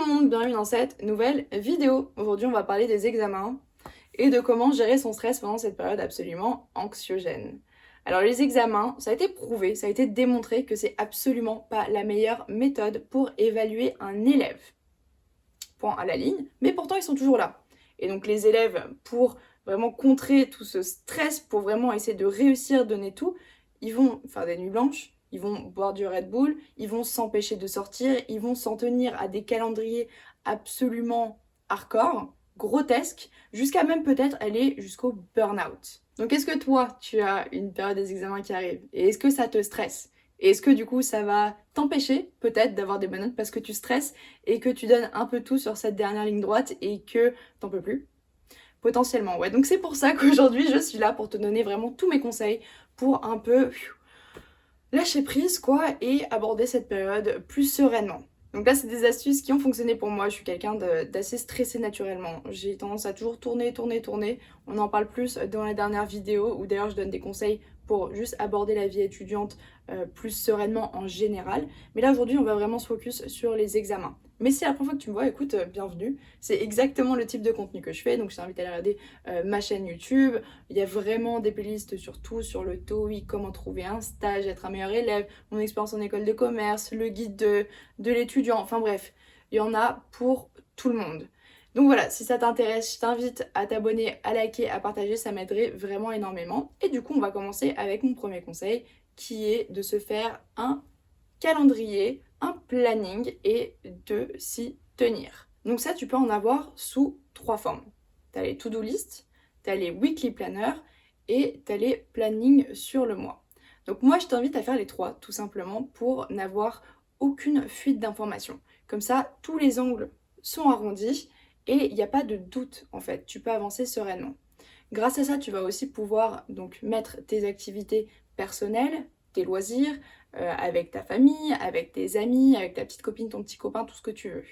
le monde, bienvenue dans cette nouvelle vidéo. Aujourd'hui on va parler des examens et de comment gérer son stress pendant cette période absolument anxiogène. Alors les examens, ça a été prouvé, ça a été démontré que c'est absolument pas la meilleure méthode pour évaluer un élève. Point à la ligne, mais pourtant ils sont toujours là. Et donc les élèves, pour vraiment contrer tout ce stress, pour vraiment essayer de réussir, donner tout, ils vont faire des nuits blanches, ils vont boire du Red Bull, ils vont s'empêcher de sortir, ils vont s'en tenir à des calendriers absolument hardcore, grotesques, jusqu'à même peut-être aller jusqu'au burn-out. Donc est-ce que toi, tu as une période des examens qui arrive et est-ce que ça te stresse? Et est-ce que du coup ça va t'empêcher peut-être d'avoir des bonnes notes parce que tu stresses et que tu donnes un peu tout sur cette dernière ligne droite et que t'en peux plus? Potentiellement, ouais. Donc c'est pour ça qu'aujourd'hui je suis là pour te donner vraiment tous mes conseils pour un peu lâcher prise quoi et aborder cette période plus sereinement. Donc là c'est des astuces qui ont fonctionné pour moi, je suis quelqu'un d'assez stressé naturellement. J'ai tendance à toujours tourner. On en parle plus dans la dernière vidéo où d'ailleurs je donne des conseils pour juste aborder la vie étudiante plus sereinement en général. Mais là aujourd'hui on va vraiment se focus sur les examens. Mais si c'est la première fois que tu me vois, écoute, bienvenue. C'est exactement le type de contenu que je fais, donc je t'invite à aller regarder ma chaîne YouTube. Il y a vraiment des playlists sur tout, sur le TOEIC, comment trouver un stage, être un meilleur élève, mon expérience en école de commerce, le guide de l'étudiant, enfin bref, il y en a pour tout le monde. Donc voilà, si ça t'intéresse, je t'invite à t'abonner, à liker, à partager, ça m'aiderait vraiment énormément. Et du coup, on va commencer avec mon premier conseil, qui est de se faire un calendrier, un planning et de s'y tenir. Donc ça, tu peux en avoir sous 3 formes. Tu as les to-do list, tu as les weekly planners et tu as les plannings sur le mois. Donc moi, je t'invite à faire les 3 tout simplement pour n'avoir aucune fuite d'informations. Comme ça, tous les angles sont arrondis et il n'y a pas de doute en fait. Tu peux avancer sereinement. Grâce à ça, tu vas aussi pouvoir donc mettre tes activités personnelles, tes loisirs, avec ta famille, avec tes amis, avec ta petite copine, ton petit copain, tout ce que tu veux.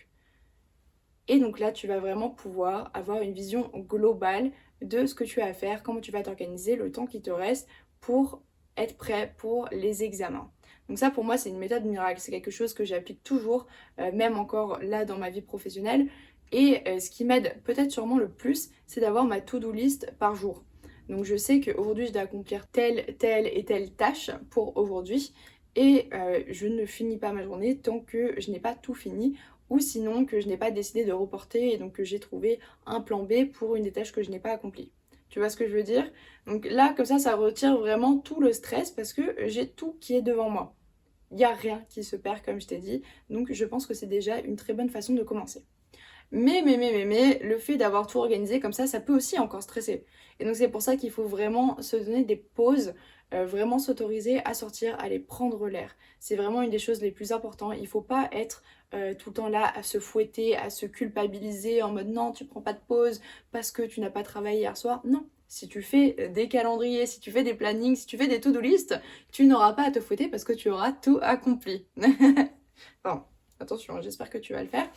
Et donc là, tu vas vraiment pouvoir avoir une vision globale de ce que tu as à faire, comment tu vas t'organiser, le temps qui te reste pour être prêt pour les examens. Donc ça, pour moi, c'est une méthode miracle. C'est quelque chose que j'applique toujours, même encore là dans ma vie professionnelle. Et ce qui m'aide peut-être sûrement le plus, c'est d'avoir ma to-do list par jour. Donc je sais qu'aujourd'hui, je dois accomplir telle et telle tâche pour aujourd'hui. Et je ne finis pas ma journée tant que je n'ai pas tout fini ou sinon que je n'ai pas décidé de reporter et donc que j'ai trouvé un plan B pour une des tâches que je n'ai pas accomplie. Tu vois ce que je veux dire? Donc là, comme ça retire vraiment tout le stress parce que j'ai tout qui est devant moi. Il n'y a rien qui se perd comme je t'ai dit, donc je pense que c'est déjà une très bonne façon de commencer. Mais, le fait d'avoir tout organisé comme ça peut aussi encore stresser. Et donc c'est pour ça qu'il faut vraiment se donner des pauses, vraiment s'autoriser à sortir, à aller prendre l'air. C'est vraiment une des choses les plus importantes. Il faut pas être tout le temps là à se fouetter, à se culpabiliser en mode non, tu prends pas de pause parce que tu n'as pas travaillé hier soir. Non. Si tu fais des calendriers, si tu fais des plannings, si tu fais des to-do list, tu n'auras pas à te fouetter parce que tu auras tout accompli. Bon, attention, j'espère que tu vas le faire.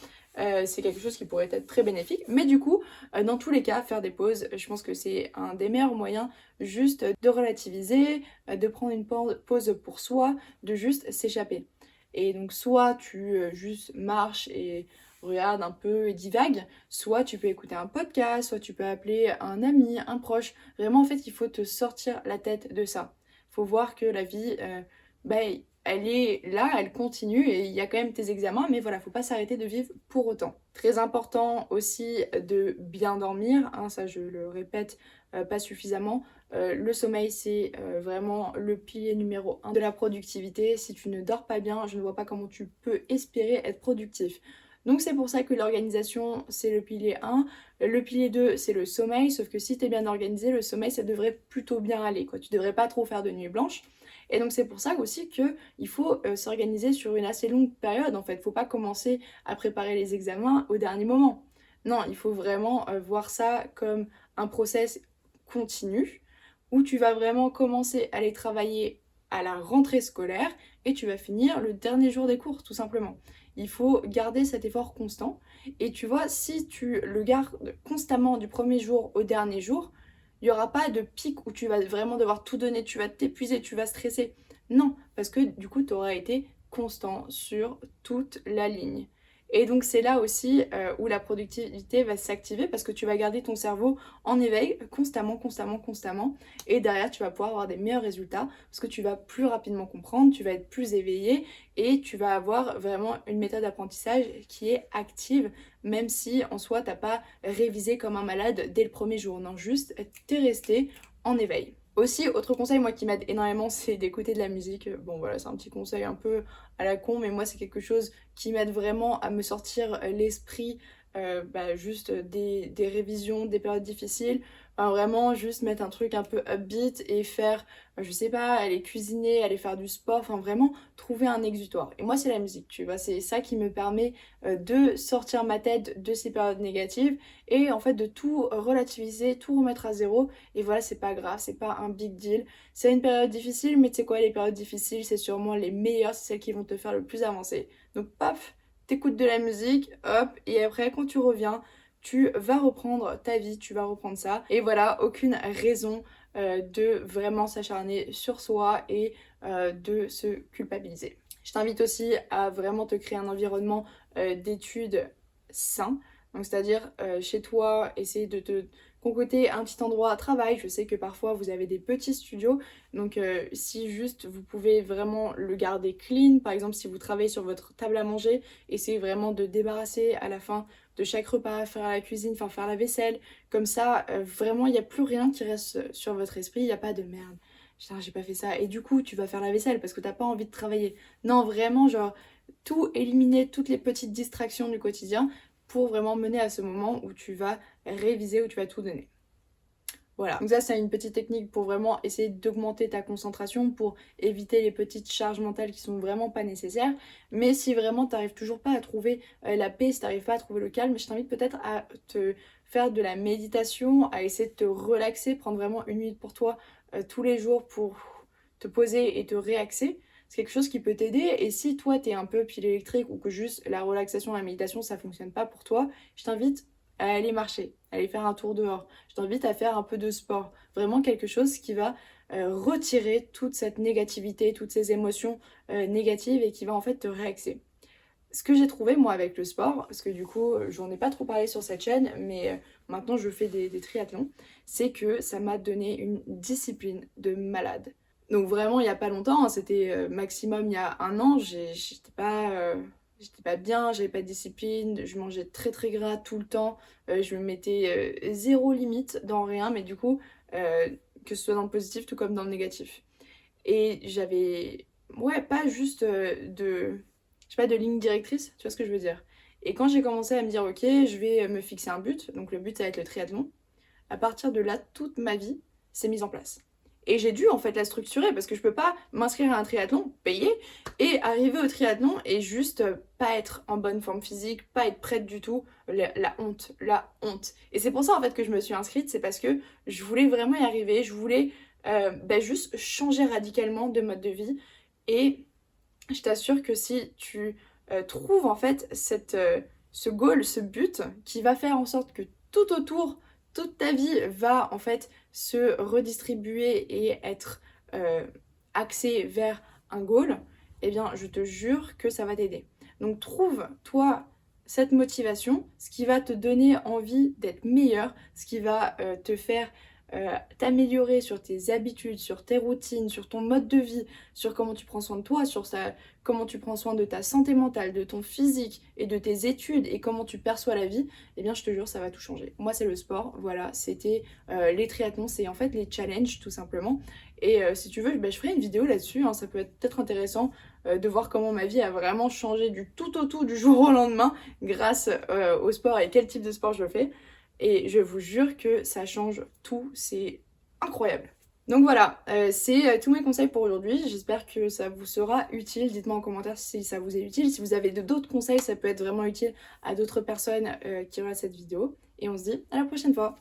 C'est quelque chose qui pourrait être très bénéfique. Mais du coup, dans tous les cas, faire des pauses, je pense que c'est un des meilleurs moyens juste de relativiser, de prendre une pause pour soi, de juste s'échapper. Et donc soit tu juste marches et regardes un peu et divagues, soit tu peux écouter un podcast, soit tu peux appeler un ami, un proche. Vraiment, en fait, il faut te sortir la tête de ça. Il faut voir que la vie, bah, elle est là, elle continue et il y a quand même tes examens, mais voilà, faut pas s'arrêter de vivre pour autant. Très important aussi de bien dormir, hein, ça je le répète pas suffisamment. Le sommeil, c'est vraiment le pilier numéro 1 de la productivité. Si tu ne dors pas bien, je ne vois pas comment tu peux espérer être productif. Donc c'est pour ça que l'organisation, c'est le pilier 1. Le pilier 2, c'est le sommeil, sauf que si tu es bien organisé, le sommeil, ça devrait plutôt bien aller, quoi. Tu devrais pas trop faire de nuit blanche. Et donc c'est pour ça aussi qu'il faut s'organiser sur une assez longue période en fait. Faut pas commencer à préparer les examens au dernier moment. Non, il faut vraiment voir ça comme un process continu où tu vas vraiment commencer à aller travailler à la rentrée scolaire et tu vas finir le dernier jour des cours tout simplement. Il faut garder cet effort constant et tu vois, si tu le gardes constamment du premier jour au dernier jour, il n'y aura pas de pic où tu vas vraiment devoir tout donner, tu vas t'épuiser, tu vas stresser. Non, parce que du coup, tu auras été constant sur toute la ligne. Et donc c'est là aussi où la productivité va s'activer parce que tu vas garder ton cerveau en éveil constamment, constamment, constamment. Et derrière, tu vas pouvoir avoir des meilleurs résultats parce que tu vas plus rapidement comprendre, tu vas être plus éveillé et tu vas avoir vraiment une méthode d'apprentissage qui est active, même si en soi, t'as pas révisé comme un malade dès le premier jour. Non, juste, t'es resté en éveil. Aussi, autre conseil, moi qui m'aide énormément, c'est d'écouter de la musique. Bon voilà, c'est un petit conseil un peu à la con, mais moi c'est quelque chose qui m'aide vraiment à me sortir l'esprit juste des révisions, des périodes difficiles. Enfin, vraiment juste mettre un truc un peu upbeat et faire, je sais pas, aller cuisiner, aller faire du sport, enfin vraiment trouver un exutoire. Et moi c'est la musique, tu vois, c'est ça qui me permet de sortir ma tête de ces périodes négatives et en fait de tout relativiser, tout remettre à zéro. Et voilà, c'est pas grave, c'est pas un big deal. C'est une période difficile, mais tu sais quoi, les périodes difficiles, c'est sûrement les meilleures, c'est celles qui vont te faire le plus avancer. Donc paf, t'écoutes de la musique, hop, et après quand tu reviens, tu vas reprendre ta vie, tu vas reprendre ça. Et voilà, aucune raison de vraiment s'acharner sur soi et de se culpabiliser. Je t'invite aussi à vraiment te créer un environnement d'études sain. Donc c'est-à-dire chez toi, essayer de te concocter un petit endroit à travail. Je sais que parfois vous avez des petits studios, donc si juste vous pouvez vraiment le garder clean, par exemple si vous travaillez sur votre table à manger, essayez vraiment de débarrasser à la fin de chaque repas, faire la cuisine, enfin faire la vaisselle, comme ça vraiment il n'y a plus rien qui reste sur votre esprit, il n'y a pas de merde. Putain, j'ai pas fait ça. Et du coup, tu vas faire la vaisselle parce que t'as pas envie de travailler. Non, vraiment, genre, tout éliminer, toutes les petites distractions du quotidien pour vraiment mener à ce moment où tu vas réviser, où tu vas tout donner. Voilà, donc ça c'est une petite technique pour vraiment essayer d'augmenter ta concentration, pour éviter les petites charges mentales qui sont vraiment pas nécessaires. Mais si vraiment t'arrives toujours pas à trouver la paix, si t'arrives pas à trouver le calme, je t'invite peut-être à te faire de la méditation, à essayer de te relaxer, prendre vraiment une minute pour toi tous les jours pour te poser et te réaxer. C'est quelque chose qui peut t'aider. Et si toi t'es un peu pile électrique ou que juste la relaxation, la méditation ça fonctionne pas pour toi, je t'invite à aller marcher, à aller faire un tour dehors. Je t'invite à faire un peu de sport. Vraiment quelque chose qui va retirer toute cette négativité, toutes ces émotions négatives et qui va en fait te réaxer. Ce que j'ai trouvé moi avec le sport, parce que du coup j'en ai pas trop parlé sur cette chaîne, mais maintenant je fais des triathlons, c'est que ça m'a donné une discipline de malade. Donc vraiment il y a pas longtemps, hein, c'était maximum il y a un an, j'étais pas bien, j'avais pas de discipline, je mangeais très très gras tout le temps, je me mettais zéro limite dans rien, mais du coup, que ce soit dans le positif tout comme dans le négatif. Et j'avais, ouais, pas juste je sais pas, de ligne directrice, tu vois ce que je veux dire. Et quand j'ai commencé à me dire, ok, je vais me fixer un but, donc le but ça va être le triathlon, à partir de là, toute ma vie s'est mise en place. Et j'ai dû en fait la structurer parce que je peux pas m'inscrire à un triathlon, payer, et arriver au triathlon et juste pas être en bonne forme physique, pas être prête du tout. La honte, la honte. Et c'est pour ça en fait que je me suis inscrite, c'est parce que je voulais vraiment y arriver, je voulais juste changer radicalement de mode de vie. Et je t'assure que si tu trouves en fait ce goal, ce but qui va faire en sorte que tout autour, toute ta vie va en fait se redistribuer et être axée vers un goal, eh bien je te jure que ça va t'aider. Donc trouve toi cette motivation, ce qui va te donner envie d'être meilleur, ce qui va te faire t'améliorer sur tes habitudes, sur tes routines, sur ton mode de vie, sur comment tu prends soin de toi, comment tu prends soin de ta santé mentale, de ton physique et de tes études et comment tu perçois la vie, eh bien je te jure ça va tout changer. Moi c'est le sport, voilà, c'était les triathlons, c'est en fait les challenges tout simplement. Et si tu veux, je ferai une vidéo là-dessus, hein, ça peut être peut-être intéressant de voir comment ma vie a vraiment changé du tout au tout, du jour au lendemain, grâce au sport et quel type de sport je fais. Et je vous jure que ça change tout, c'est incroyable. Donc voilà, c'est tous mes conseils pour aujourd'hui. J'espère que ça vous sera utile. Dites-moi en commentaire si ça vous est utile. Si vous avez d'autres conseils, ça peut être vraiment utile à d'autres personnes qui regardent cette vidéo. Et on se dit à la prochaine fois.